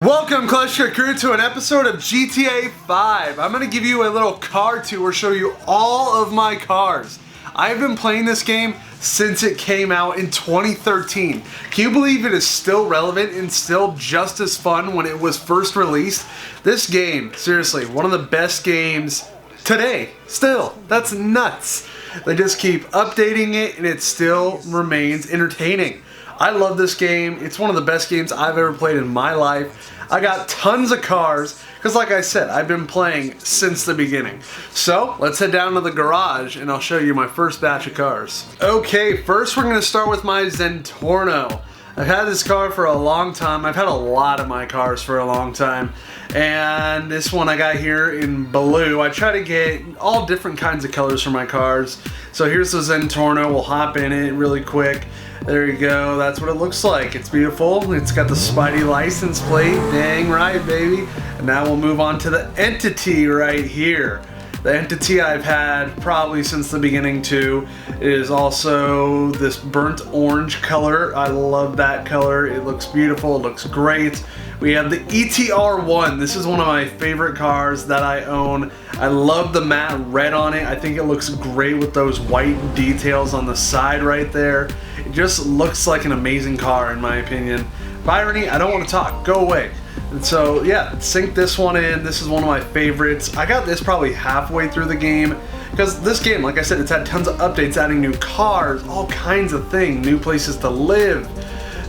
Welcome, Kleschka Crew, to an episode of GTA 5. I'm going to give you a little car tour, show you all of my cars. I've been playing this game since it came out in 2013. Can you believe it is still relevant and still just as fun when it was first released? This game, seriously, one of the best games today. Still, that's nuts. They just keep updating it and it still remains entertaining. I love this game. It's one of the best games I've ever played in my life. I got tons of cars, because like I said, I've been playing since the beginning. So, let's head down to the garage and I'll show you my first batch of cars. Okay, first we're going to start with my Zentorno. I've had this car for a long time. I've had a lot of my cars for a long time. And this one I got here in blue. I try to get all different kinds of colors for my cars. So here's the Zentorno. We'll hop in it really quick. There you go. That's what it looks like. It's beautiful. It's got the Spidey license plate. Dang right, baby. And now we'll move on to the Entity right here. The Entity I've had probably since the beginning too. It is also this burnt orange color. I love that color. It looks beautiful. It looks great. We have the ETR1. This is one of my favorite cars that I own. I love the matte red on it. I think it looks great with those white details on the side right there. It just looks like an amazing car in my opinion. Byrony, I don't want to talk. Go away. And so yeah, sink this one in. This is one of my favorites. I got this probably halfway through the game because this game, like I said, it's had tons of updates, adding new cars, all kinds of things, new places to live.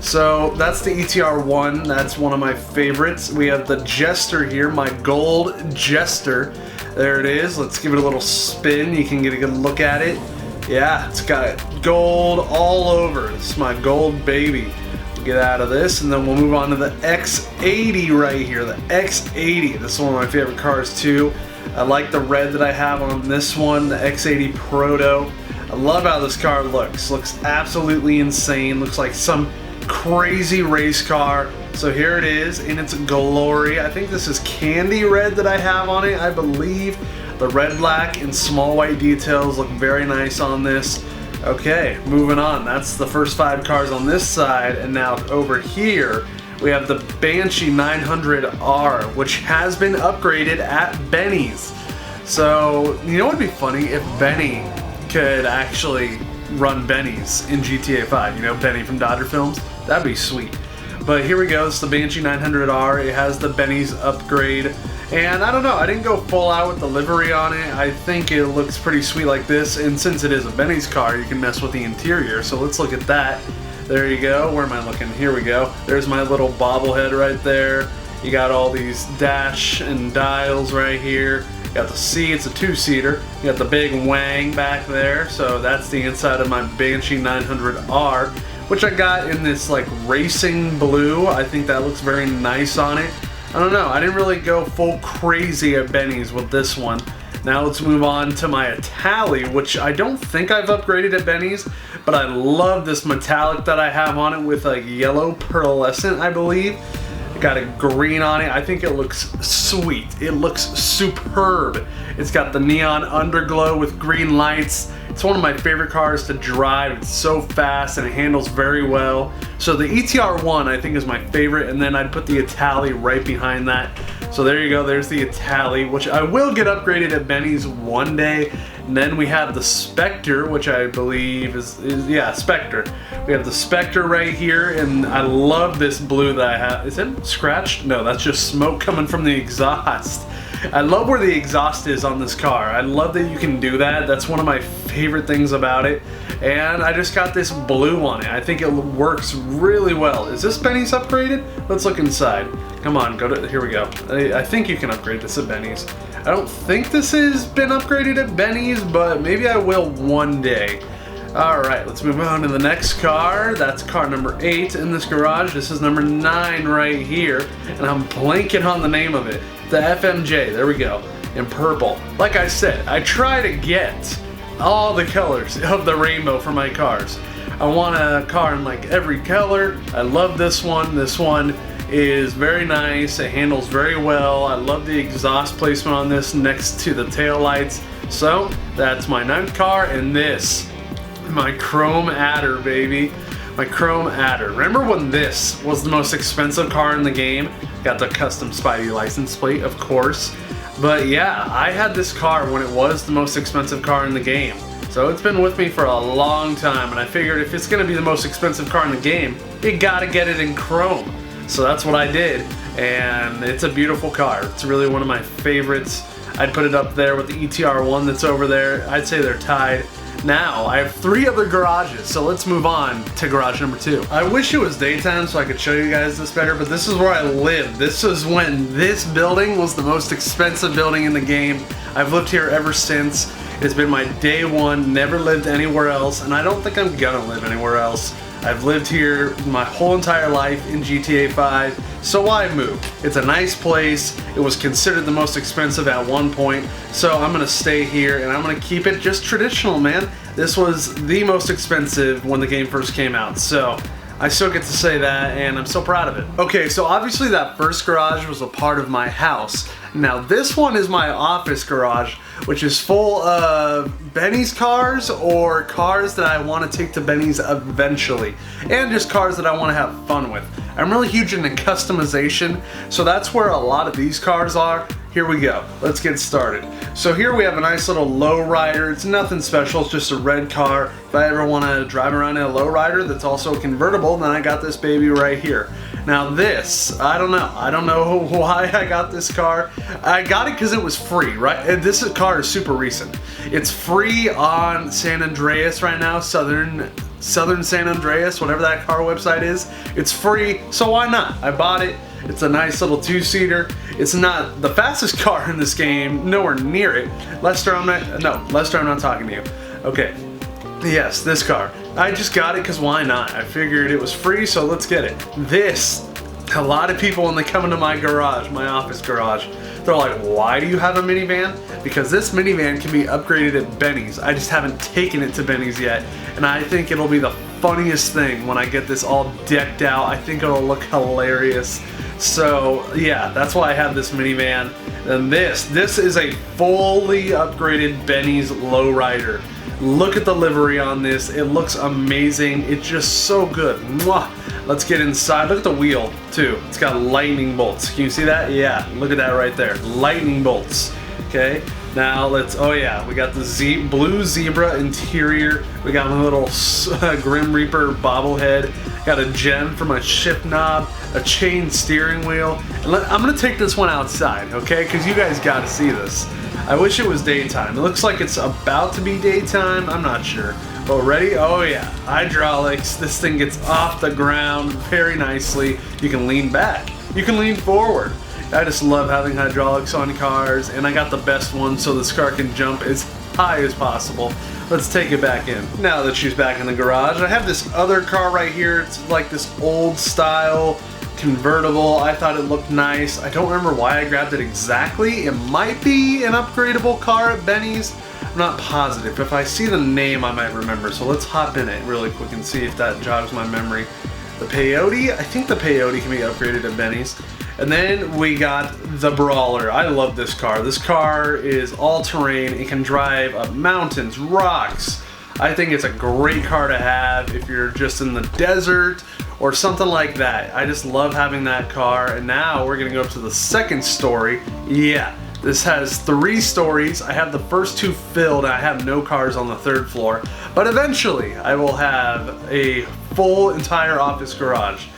So that's the ETR1. That's one of my favorites. We have the Jester here, my gold Jester. There it is. Let's give it a little spin. You can get a good look at it. Yeah, it's got gold all over. This is my gold baby. Get out of this, and then we'll move on to the X80 right here. The X80. This is one of my favorite cars too. I like the red that I have on this one, the X80 Proto. I love how this car looks. Looks absolutely insane. Looks like some crazy race car. So here it is in its glory. I think this is candy red that I have on it, I believe. The red, black, and small white details look very nice on this. Okay, moving on. That's the first 5 cars on this side, and now over here we have the Banshee 900R, which has been upgraded at Benny's. So, you know what would be funny if Benny could actually run Benny's in GTA 5, you know, Benny from Dodger films? That'd be sweet. But here we go, it's the Banshee 900R. It has the Benny's upgrade. And I don't know, I didn't go full out with the livery on it. I think it looks pretty sweet like this. And since it is a Benny's car, you can mess with the interior. So let's look at that. There you go. Where am I looking? Here we go. There's my little bobblehead right there. You got all these dash and dials right here. You got the seat, it's a 2-seater. You got the big wang back there. So that's the inside of my Banshee 900R, which I got in this like racing blue. I think that looks very nice on it. I don't know, I didn't really go full crazy at Benny's with this one. Now let's move on to my Itali, which I don't think I've upgraded at Benny's, but I love this metallic that I have on it with like yellow pearlescent, I believe. It got a green on it. I think it looks sweet. It looks superb. It's got the neon underglow with green lights. It's one of my favorite cars to drive. It's so fast and it handles very well. So the ETR1 I think is my favorite, and then I'd put the Itali right behind that. So there you go, there's the Itali, which I will get upgraded at Benny's one day. And then we have the Spectre, which I believe is yeah, Spectre. We have the Spectre right here, and I love this blue that I have. Is it scratched? No, that's just smoke coming from the exhaust. I love where the exhaust is on this car. I love that you can do that. That's one of my favorite things about it. And I just got this blue on it. I think it works really well. Is this Benny's upgraded? Let's look inside. Come on, go to, here we go. I think you can upgrade this at Benny's. I don't think this has been upgraded at Benny's, but maybe I will one day. Alright, let's move on to the next car. That's car number 8 in this garage. This is number 9 right here, and I'm blanking on the name of it. The FMJ, there we go, in purple. Like I said, I try to get all the colors of the rainbow for my cars. I want a car in like every color. I love this one. This one is very nice. It handles very well. I love the exhaust placement on this next to the tail lights. So that's my 9th car, and this My Chrome Adder, baby. My Chrome Adder. Remember when this was the most expensive car in the game? Got the custom Spidey license plate, of course. But yeah, I had this car when it was the most expensive car in the game. So it's been with me for a long time, and I figured if it's gonna be the most expensive car in the game, you gotta get it in chrome. So that's what I did, and it's a beautiful car. It's really one of my favorites. I'd put it up there with the ETR1 that's over there. I'd say they're tied. Now, I have 3 other garages, so let's move on to garage number 2. I wish it was daytime so I could show you guys this better, but this is where I lived. This is when this building was the most expensive building in the game. I've lived here ever since. It's been my day one, never lived anywhere else, and I don't think I'm gonna live anywhere else. I've lived here my whole entire life in GTA 5, so why move? It's a nice place. It was considered the most expensive at one point, so I'm gonna stay here and I'm gonna keep it just traditional, man. This was the most expensive when the game first came out, so I still get to say that, and I'm so proud of it. Okay, so obviously that first garage was a part of my house. Now this one is my office garage, which is full of Benny's cars or cars that I want to take to Benny's eventually, and just cars that I want to have fun with. I'm really huge into customization, so that's where a lot of these cars are. Here we go, let's get started. So here we have a nice little lowrider. It's nothing special, it's just a red car. If I ever want to drive around in a lowrider that's also convertible, then I got this baby right here. Now this, I don't know why I got this car. I got it because it was free, right? And this car is super recent. It's free on San Andreas right now, Southern San Andreas, whatever that car website is. It's free, so why not? I bought it. It's a nice little 2-seater. It's not the fastest car in this game, nowhere near it. Lester, I'm not talking to you. Okay, yes, this car. I just got it because why not? I figured it was free, so let's get it. This, a lot of people when they come into my garage, my office garage, they're like, why do you have a minivan? Because this minivan can be upgraded at Benny's. I just haven't taken it to Benny's yet, and I think it'll be the funniest thing when I get this all decked out. I think it'll look hilarious. So yeah, that's why I have this minivan. And this is a fully upgraded Benny's lowrider. Look at the livery on this. It looks amazing. It's just so good. Mwah. Let's get inside. Look at the wheel too. It's got lightning bolts. Can you see that? Yeah, look at that right there. Lightning bolts. Okay. Now let's, oh yeah, we got the blue zebra interior. We got a little Grim Reaper bobblehead. Got a gem for my shift knob, a chain steering wheel. And I'm gonna take this one outside, okay? Because you guys gotta see this. I wish it was daytime. It looks like it's about to be daytime. I'm not sure. But ready? Oh yeah, hydraulics. This thing gets off the ground very nicely. You can lean back. You can lean forward. I just love having hydraulics on cars, and I got the best one so this car can jump as high as possible. Let's take it back in. Now that she's back in the garage, I have this other car right here. It's like this old style convertible. I thought it looked nice. I don't remember why I grabbed it exactly. It might be an upgradable car at Benny's. I'm not positive. If I see the name, I might remember. So let's hop in it really quick and see if that jogs my memory. The Peyote? I think the Peyote can be upgraded at Benny's. And then we got the Brawler. I love this car. This car is all-terrain. It can drive up mountains, rocks. I think it's a great car to have if you're just in the desert or something like that. I just love having that car. And now we're gonna go up to the second story. Yeah, this has 3 stories. I have the first 2 filled and I have no cars on the 3rd floor. But eventually I will have a full entire office garage.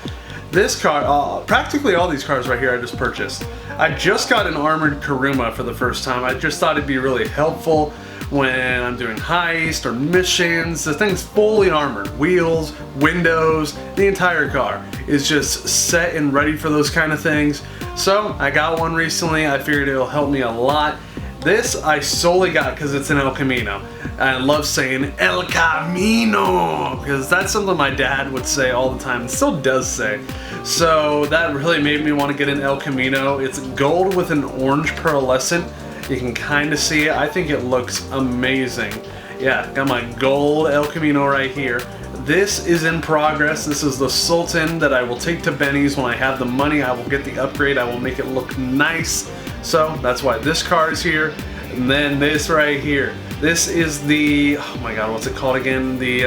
This car, practically all these cars right here I just purchased. I just got an armored Kuruma for the first time. I just thought it'd be really helpful when I'm doing heist or missions. The thing's fully armored. Wheels, windows, the entire car is just set and ready for those kind of things. So I got one recently. I figured it'll help me a lot. This I solely got because it's an El Camino. I love saying El Camino because that's something my dad would say all the time and still does say. So that really made me want to get an El Camino. It's gold with an orange pearlescent. You can kind of see it. I think it looks amazing. Yeah, got my gold El Camino right here. This is in progress. This is the Sultan that I will take to Benny's when I have the money. I will get the upgrade. I will make it look nice. So that's why this car is here. And then this right here. This is the, oh my god, what's it called again? The,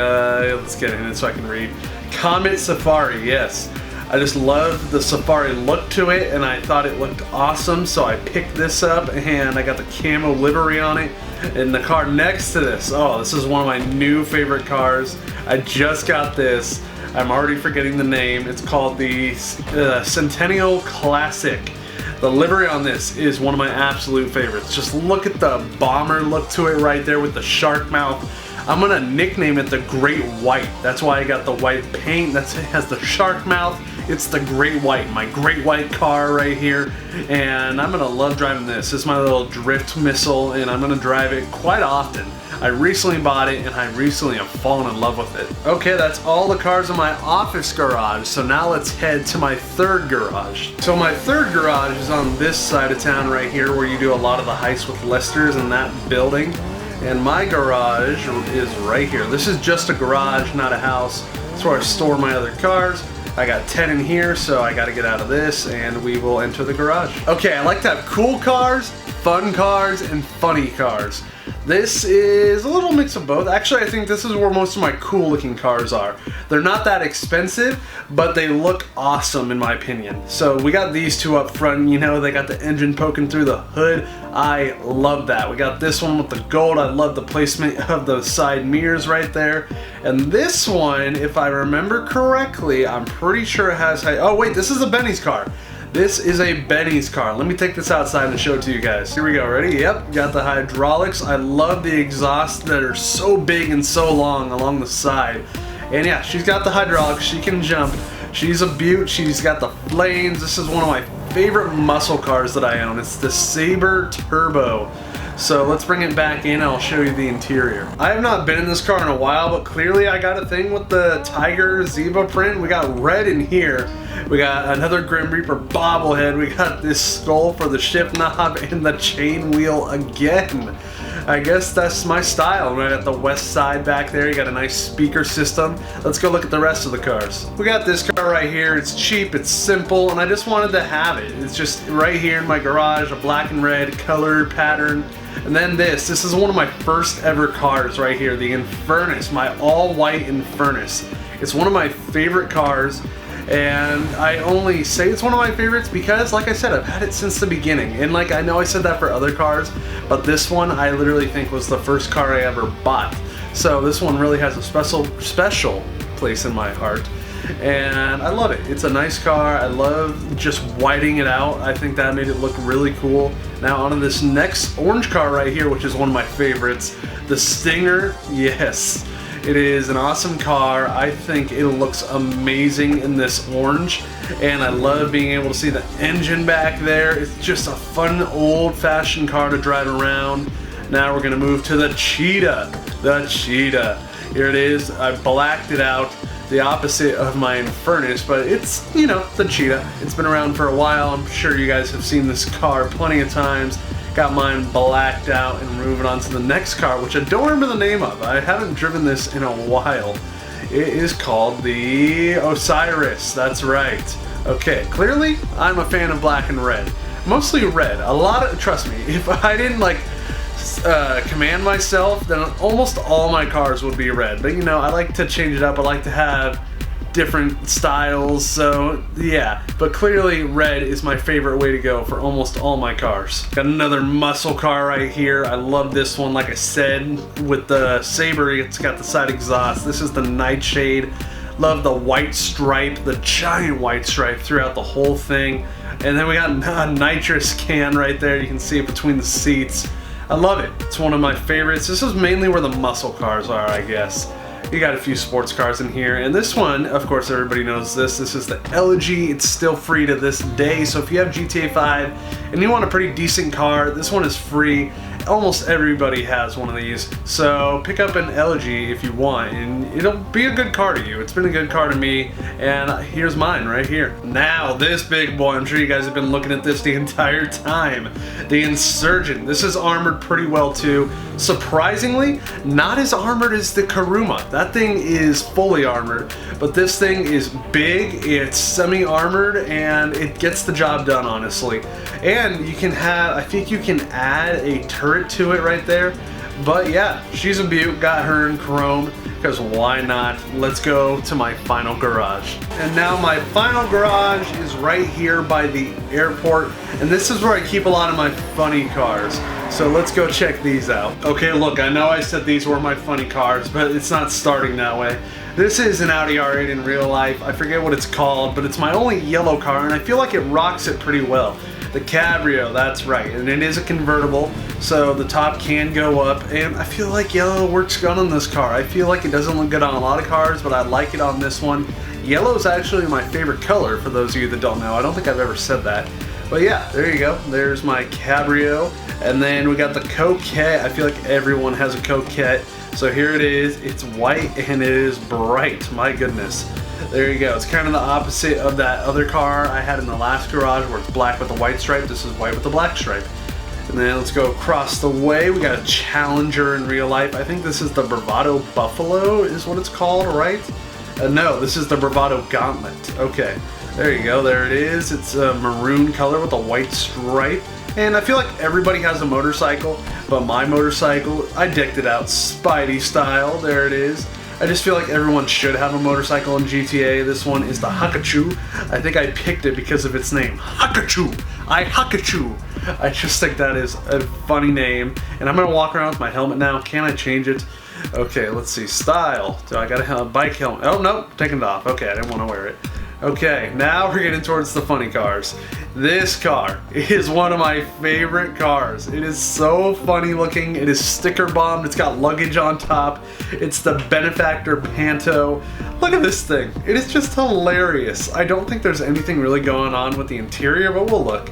let's get in it so I can read. Comet Safari, yes. I just love the Safari look to it, and I thought it looked awesome, so I picked this up, and I got the camo livery on it. And the car next to this, oh, this is one of my new favorite cars. I just got this. I'm already forgetting the name. It's called the Centennial Classic. The livery on this is one of my absolute favorites. Just look at the bomber look to it right there with the shark mouth. I'm gonna nickname it the Great White. That's why I got the white paint. It has the shark mouth. It's the Great White, my Great White car right here. And I'm gonna love driving this. This is my little drift missile, and I'm gonna drive it quite often. I recently bought it, and I recently have fallen in love with it. Okay, that's all the cars in my office garage, so now let's head to my third garage. So my third garage is on this side of town right here, where you do a lot of the heists with Lester's in that building. And my garage is right here. This is just a garage, not a house. That's where I store my other cars. I got 10 in here, so I gotta get out of this, and we will enter the garage. Okay, I like to have cool cars, fun cars, and funny cars. This is a little mix of both. Actually, I think this is where most of my cool looking cars are. They're not that expensive, but they look awesome in my opinion. So we got these two up front, you know, they got the engine poking through the hood. I love that. We got this one with the gold. I love the placement of the side mirrors right there. And this one, if I remember correctly, I'm pretty sure it has, oh wait, this is a Benny's car. This is a Benny's car. Let me take this outside and show it to you guys. Here we go, ready? Yep, got the hydraulics. I love the exhausts that are so big and so long along the side. And yeah, she's got the hydraulics, she can jump. She's a beaut, she's got the flames. This is one of my favorite muscle cars that I own. It's the Sabre Turbo. So let's bring it back in and I'll show you the interior. I have not been in this car in a while, but clearly I got a thing with the tiger zebra print. We got red in here. We got another Grim Reaper bobblehead. We got this skull for the shift knob and the chain wheel again. I guess that's my style. We got the west side back there. You got a nice speaker system. Let's go look at the rest of the cars. We got this car right here. It's cheap, it's simple, and I just wanted to have it. It's just right here in my garage, a black and red color pattern. And then this is one of my first ever cars right here, the Infernus, my all white Infernus. It's one of my favorite cars. And I only say it's one of my favorites because, like I said, I've had it since the beginning. And like, I know I said that for other cars, but this one I literally think was the first car I ever bought. So this one really has a special place in my heart. And I love it. It's a nice car. I love just whiting it out. I think that made it look really cool. Now onto this next orange car right here, which is one of my favorites, the Stinger. Yes. It is an awesome car. I think it looks amazing in this orange, and I love being able to see the engine back there. It's just a fun old-fashioned car to drive around. Now we're gonna move to the Cheetah. The Cheetah. Here it is. I blacked it out, the opposite of my Infernus, but it's, you know, the Cheetah. It's been around for a while. I'm sure you guys have seen this car plenty of times. Got mine blacked out, and moving on to the next car, which I don't remember the name of. I haven't driven this in a while. It is called the Osiris. That's right. Okay, clearly I'm a fan of black and red. Mostly red. A lot of, trust me, if I didn't like command myself, then almost all my cars would be red. But you know, I like to change it up. I like to have different styles, so yeah, but clearly red is my favorite way to go for almost all my cars. Got another muscle car right here. I love this one. Like I said, with the Sabre, it's got the side exhaust. This is the Nightshade. Love the white stripe, the giant white stripe throughout the whole thing. And then we got a nitrous can right there. You can see it between the seats. I love it. It's one of my favorites. This is mainly where the muscle cars are, I guess. You got a few sports cars in here, and this one, of course, everybody knows this. This is the Elegy. It's still free to this day, so if you have GTA 5 and you want a pretty decent car, this one is free. Almost everybody has one of these, so pick up an Elegy if you want, and it'll be a good car to you. It's been a good car to me, and here's mine right here. Now, this big boy, I'm sure you guys have been looking at this the entire time. The Insurgent. This is armored pretty well too. Surprisingly, not as armored as the Kuruma. That thing is fully armored, but this thing is big, it's semi-armored, and it gets the job done, honestly. And you can have, I think you can add a turret to it right there, But yeah, she's a beaut, got her in chrome, because why not? Let's go to my final garage. And now my final garage is right here by the airport, and this is where I keep a lot of my funny cars. So let's go check these out. Okay, look, I know I said these were my funny cars, but it's not starting that way. This is an Audi R8 in real life. I forget what it's called, but it's my only yellow car, and I feel like it rocks it pretty well. The Cabrio, that's right, and it is a convertible, so the top can go up, and I feel like yellow works good on this car. I feel like it doesn't look good on a lot of cars, but I like it on this one. Yellow is actually my favorite color, for those of you that don't know. I don't think I've ever said that. But yeah, there you go. There's my Cabrio, and then we got the Coquette. I feel like everyone has a Coquette. So here it is. It's white, and it is bright. My goodness. There you go. It's kind of the opposite of that other car I had in the last garage where it's black with the white stripe. This is white with the black stripe. And then let's go across the way. We got a Challenger in real life. I think this is the Bravado Buffalo is what it's called, right? No, this is the Bravado Gauntlet. Okay, there you go. There it is. It's a maroon color with a white stripe. And I feel like everybody has a motorcycle, but my motorcycle, I decked it out Spidey style. There it is. I just feel like everyone should have a motorcycle in GTA. This one is the Hakachu. I think I picked it because of its name. Hakachu! Hakachu! I just think that is a funny name. And I'm gonna walk around with my helmet now. Can I change it? Okay, let's see. Style. Do I got a bike helmet? Oh, no, taking it off. Okay, I didn't want to wear it. Okay, now we're getting towards the funny cars. This car is one of my favorite cars. It is so funny looking. It is sticker bombed. It's got luggage on top. It's the Benefactor Panto. Look at this thing. It is just hilarious. I don't think there's anything really going on with the interior, but we'll look.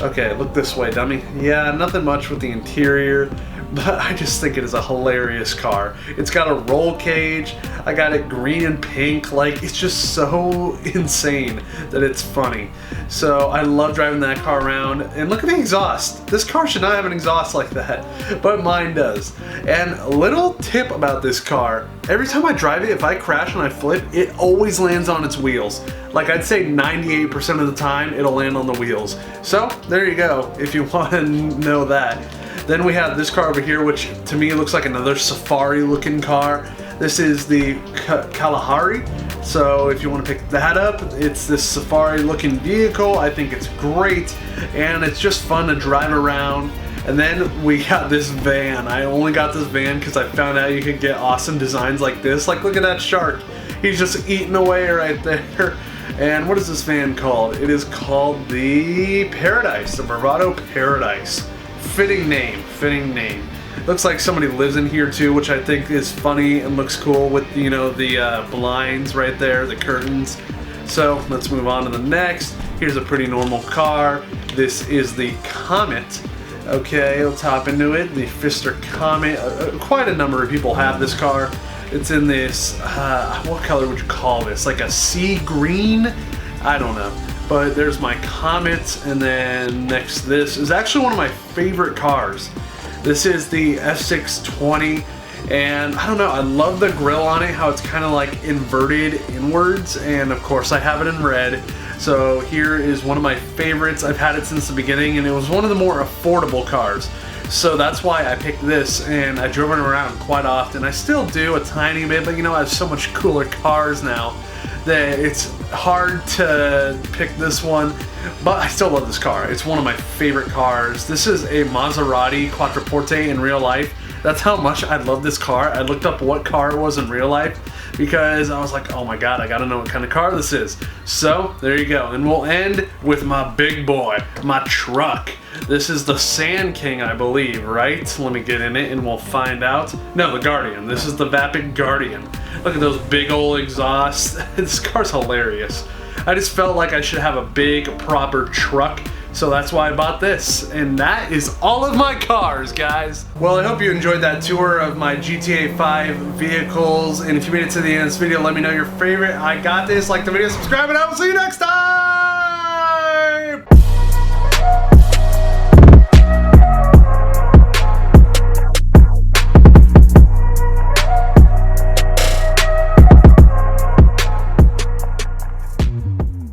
Okay, look this way, dummy. Yeah, nothing much with the interior, but I just think it is a hilarious car. It's got a roll cage. I got it green and pink. Like, it's just so insane that it's funny. So I love driving that car around. And look at the exhaust. This car should not have an exhaust like that, but mine does. And a little tip about this car, every time I drive it, if I crash and I flip, it always lands on its wheels. Like, I'd say 98% of the time, it'll land on the wheels. So there you go, if you want to know that. Then we have this car over here, which to me looks like another safari looking car. This is the Kalahari. So if you want to pick that up, it's this safari looking vehicle. I think it's great, and it's just fun to drive around. And then we got this van. I only got this van because I found out you could get awesome designs like this. Like, look at that shark. He's just eating away right there. And what is this van called? It is called the Paradise, the Bravado Paradise. Fitting name, fitting name. Looks like somebody lives in here too, which I think is funny and looks cool with, you know, the blinds right there, the curtains. So let's move on to the next. Here's a pretty normal car. This is the Comet. Okay, let's hop into it. The Pfister Comet. Quite a number of people have this car. It's in this, what color would you call this? Like a sea green? I don't know. But there's my Comet, and then next to this is actually one of my favorite cars. This is the F620, and I don't know, I love the grille on it, how it's kind of like inverted inwards, and of course I have it in red. So here is one of my favorites. I've had it since the beginning, and it was one of the more affordable cars. So that's why I picked this, and I drove it around quite often. I still do a tiny bit, but you know, I have so much cooler cars now that it's hard to pick this one, but I still love this car. It's one of my favorite cars. This is a Maserati Quattroporte in real life. That's how much I love this car. I looked up what car it was in real life because I was like, oh my god, I gotta know what kind of car this is. So there you go, and we'll end with my big boy, my truck. This is the Sand King, I believe, right? Let me get in it and we'll find out. No, the Guardian. This is the Vapid Guardian. Look at those big old exhausts. This car's hilarious. I just felt like I should have a big, proper truck, so that's why I bought this. And that is all of my cars, guys. Well, I hope you enjoyed that tour of my GTA 5 vehicles, and if you made it to the end of this video, let me know your favorite. I got this. Like the video, subscribe, and I will see you next time!